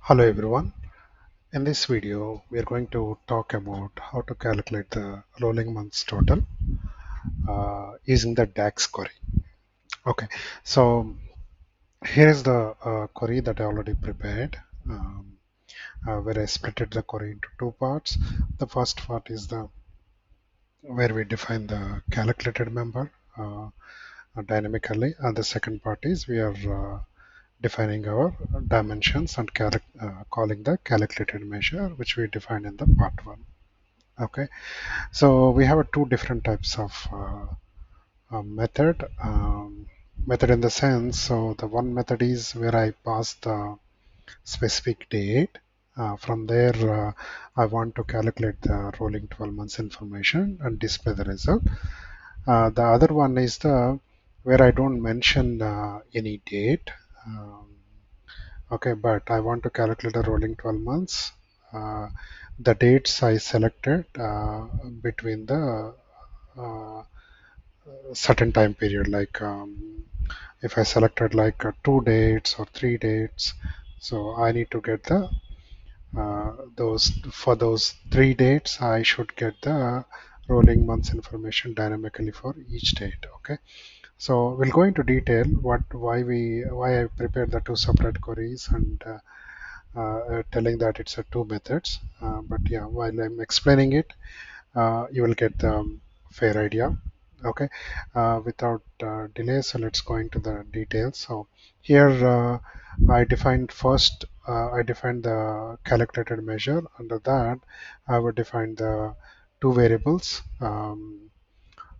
Hello everyone. In this video, we are going to talk about how to calculate the rolling months total using the DAX query. Okay, so here is the query that I already prepared, where I split the query into two parts. The first part is the where we define the calculated member dynamically, and the second part is we are defining our dimensions and calling the calculated measure, which we defined in the part one. Okay, so we have two different types of method. Method in the sense, so the one method is where I pass the specific date. From there, I want to calculate the rolling 12 months information and display the result. The other one is the where I don't mention any date. Um, okay, but I want to calculate the rolling 12 months. The dates I selected between the uh, certain time period, like if I selected like 2 dates or 3 dates, so I need to get the those for those 3 dates I should get the rolling months information dynamically for each date. Okay, so we'll go into detail why I prepared the two separate queries and telling that it's a two methods, but yeah, while I'm explaining it, you will get the fair idea. Okay, without delay, so let's go into the details. So here I defined the calculated measure. Under that, I would define the two variables,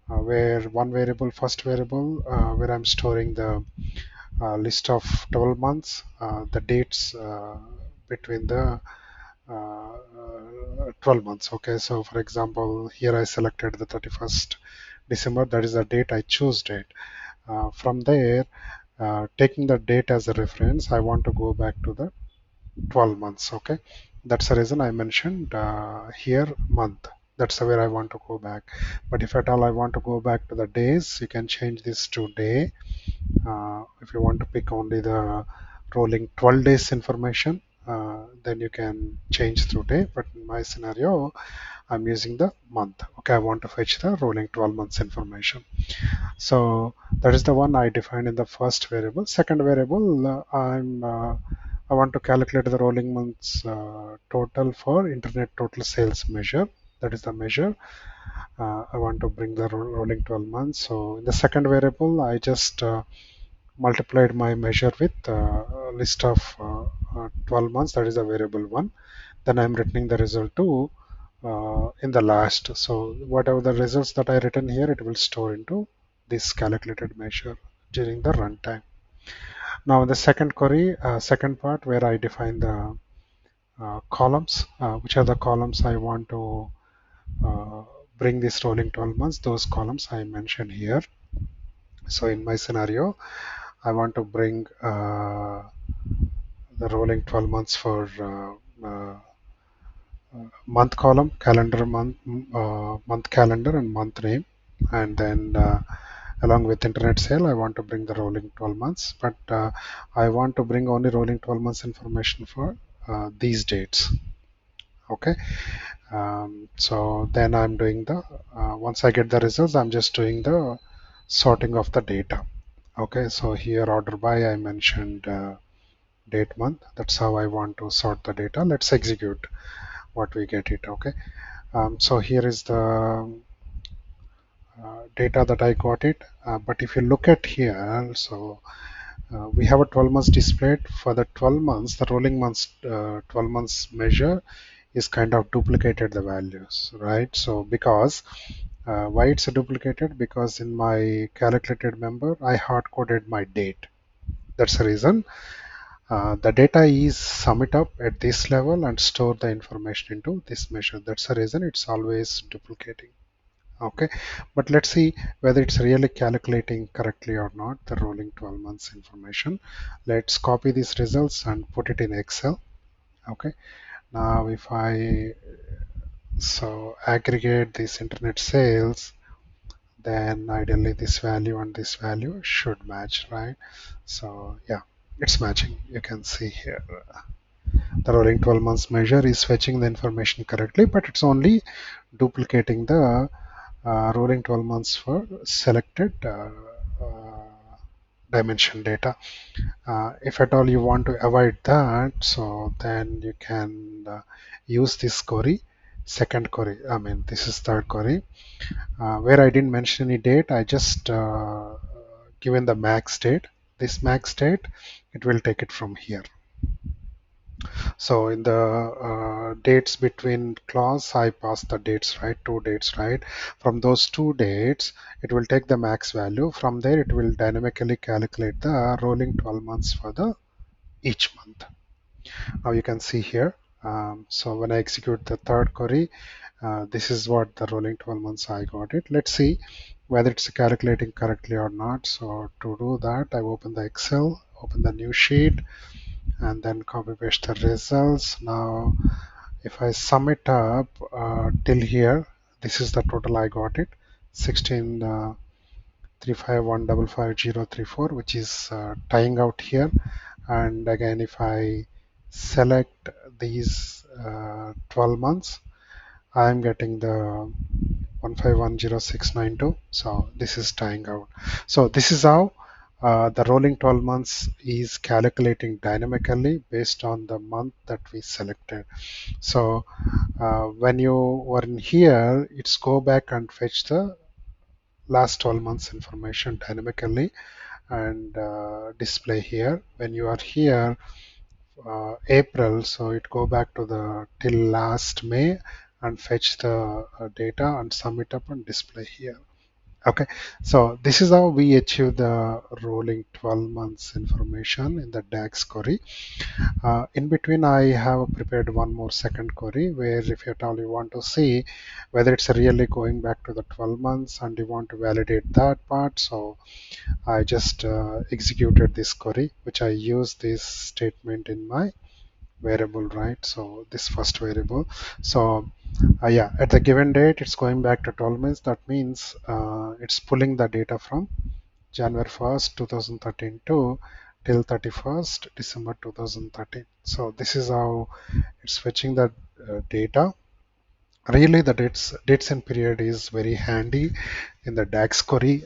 where one variable, first variable, where I'm storing the list of 12 months, the dates between the 12 months. Okay, so for example, here I selected the 31st December, that is the date I choose date. From there, taking the date as a reference, I want to go back to the 12 months. Okay, that's the reason I mentioned here month. That's where I want to go back. But if at all I want to go back to the days, you can change this to day. If you want to pick only the rolling 12 days information, then you can change through day. But in my scenario, I'm using the month. Okay, I want to fetch the rolling 12 months information. So that is the one I defined in the first variable. Second variable, I want to calculate the rolling months total for internet total sales measure. That is the measure. I want to bring the rolling 12 months. So in the second variable, I just multiplied my measure with a list of 12 months. That is a variable one. Then I'm returning the result to in the last. So whatever the results that I written here, it will store into this calculated measure during the runtime. Now in the second query, second part where I define the columns, which are the columns I want to uh, bring this rolling 12 months, those columns I mentioned here. So in my scenario, I want to bring the rolling 12 months for month column, calendar month, month calendar, and month name. And then along with internet sale, I want to bring the rolling 12 months, but I want to bring only rolling 12 months information for these dates. Okay. So then I'm doing the, once I get the results, I'm just doing the sorting of the data. Okay. So here order by, I mentioned date month. That's how I want to sort the data. Let's execute what we get it. Okay. So here is the data that I got it. But if you look at here, so we have a 12 months displayed. For the 12 months, the rolling months 12 months measure is kind of duplicated the values, right? So because why it's duplicated? Because in my calculated member, I hard coded my date. That's the reason. The data is sum it up at this level and store the information into this measure. That's the reason it's always duplicating. Okay, but let's see whether it's really calculating correctly or not, the rolling 12 months information. Let's copy these results and put it in Excel. Okay, now if I aggregate these internet sales, then ideally this value and this value should match, right? So yeah, it's matching. You can see here. The rolling 12 months measure is fetching the information correctly, but it's only duplicating the rolling 12 months for selected dimension data. If at all you want to avoid that, so then you can use this query, second query. I mean, this is third query, where I didn't mention any date. I just given the max date. This max date, it will take it from here. So in the dates between clause, I pass the dates, right? Two dates, right? From those two dates, it will take the max value. From there, it will dynamically calculate the rolling 12 months for the each month. Now you can see here. So when I execute the third query, this is what the rolling 12 months I got it. Let's see whether it's calculating correctly or not. So to do that, I open the Excel, open the new sheet, and then copy paste the results. Now if I sum it up till here, this is the total I got it, 16 351555034, which is tying out here. And again, if I select these 12 months, I am getting the 1510692. So this is tying out. So this is how the rolling 12 months is calculating dynamically based on the month that we selected. So when you were in here, it's go back and fetch the last 12 months information dynamically and display here. When you are here, April, so it go back to the till last May and fetch the data and sum it up and display here. Okay, so this is how we achieve the rolling 12 months information in the DAX query. In between, I have prepared one more second query where if at all you want to see whether it's really going back to the 12 months and you want to validate that part, so I just executed this query, which I use this statement in my variable, right? So this first variable. So yeah, at the given date, it's going back to 12 months. That means it's pulling the data from January 1st, 2013 to till 31st December 2013. So this is how it's fetching the data. Really, the dates and period is very handy in the DAX query,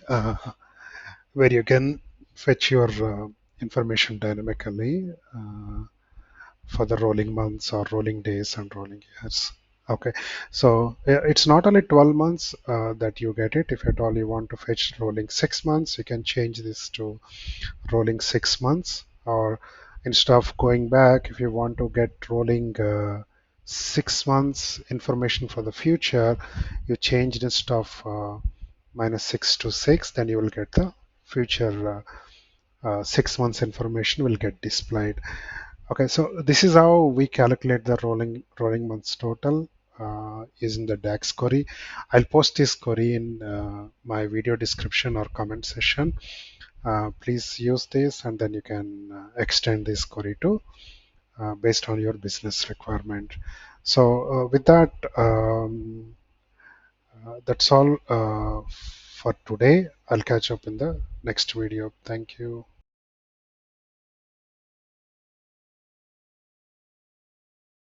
where you can fetch your information dynamically for the rolling months or rolling days and rolling years. Okay, so it's not only 12 months that you get it. If at all you want to fetch rolling 6 months, you can change this to rolling 6 months. Or instead of going back, if you want to get rolling 6 months information for the future, you change instead of -6 to 6, then you will get the future 6 months information will get displayed. Okay, so this is how we calculate the rolling months total using the DAX query. I'll post this query in my video description or comment section. Please use this, and then you can extend this query to based on your business requirement. So with that, that's all for today. I'll catch up in the next video. Thank you.